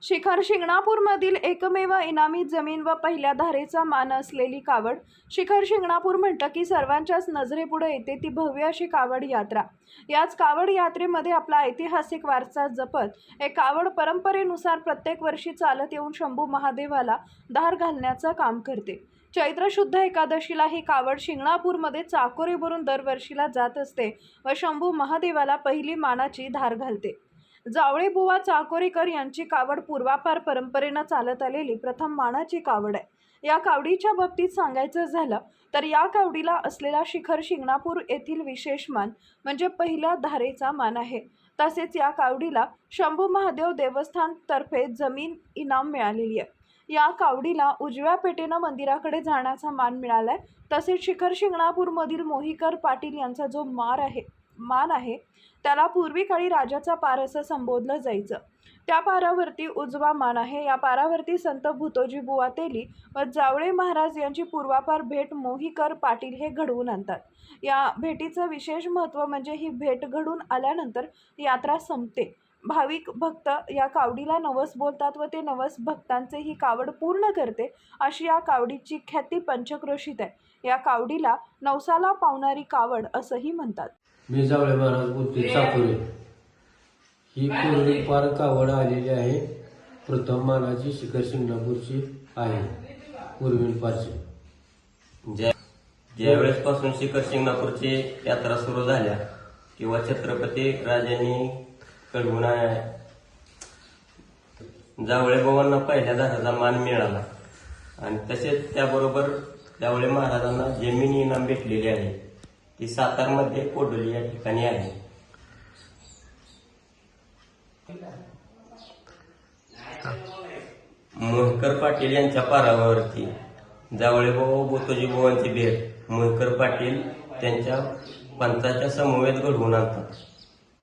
शिखर शिंगणापूरमधील एकमेव इनामी जमीन व पहिल्या धारेचा मान असलेली कावड शिखर शिंगणापूर म्हटलं की सर्वांच्याच नजरेपुढे येते ती भव्य अशी कावड यात्रा। याच कावड यात्रेमध्ये आपला ऐतिहासिक वारसा जपत एक कावड परंपरेनुसार प्रत्येक वर्षी चालत येऊन शंभू महादेवाला धार घालण्याचं काम करते। चैत्र शुद्ध एकादशीला ही कावड शिंगणापूरमध्ये चाकोरीवरून दरवर्षीला जात असते व शंभू महादेवाला पहिली मानाची धार घालते। जावळे बुवा चाकोरीकर यांची कावड पूर्वापार परंपरेनं चालत आलेली प्रथम मानाची कावड आहे। या कावडीच्या बाबतीत सांगायचं झालं तर या कावडीला असलेला शिखर शिंगणापूर येथील विशेष मान म्हणजे पहिल्या धारेचा मान आहे। तसेच या कावडीला शंभू महादेव देवस्थान तर्फे जमीन इनाम मिळालेली आहे। या कावडीला उजव्या पेठेनं मंदिराकडे जाण्याचा मान मिळालाय। तसेच शिखर शिंगणापूरमधील मोहीकर पाटील यांचा जो मान आहे त्याला पूर्वी काळी राजाचा पार असं संबोधलं जायचं। त्या पारावरती उजवा मान आहे। या पारावरती संत भूतोजी बुवा तेली व जावळे महाराज यांची पूर्वापार भेट मोहीकर पाटील हे घडवून आणतात। या भेटीचं विशेष महत्त्व म्हणजे ही भेट घडून आल्यानंतर यात्रा संपते। भाविक भक्त या कावडीला नवस बोलतात व ते नवस भक्तांचे ही कावड पूर्ण करते अशी या कावडीची ख्याती पंचक्रोशीत आहे। या कावडीला नवसाला पावणारी कावड असंही म्हणतात। मी जावळे महाराज बोलते चाकोरी। ही पूर्वीपार कावड आलेली आहे। प्रथम मानाची शिखर शिंगणापूरची आहे पूर्वीपारची। ज्यावेळेस पासून शिखर शिंगणापूरची यात्रा सुरू झाल्या किंवा छत्रपती राजांनी कळवून जावळे बाबांना पहिल्या धाराचा मान मिळाला आणि तसेच त्याबरोबर जावळे महाराजांना जमीन इनाम भेटलेली आहे। ती सातारमध्ये कोडोली या ठिकाणी आहे। मोहीकर पाटील यांच्या पारावरती जावळे बाबा भूतोजी बुवांची भेट मोहीकर पाटील त्यांच्या पंचाच्या समवेत घडवून आणतात।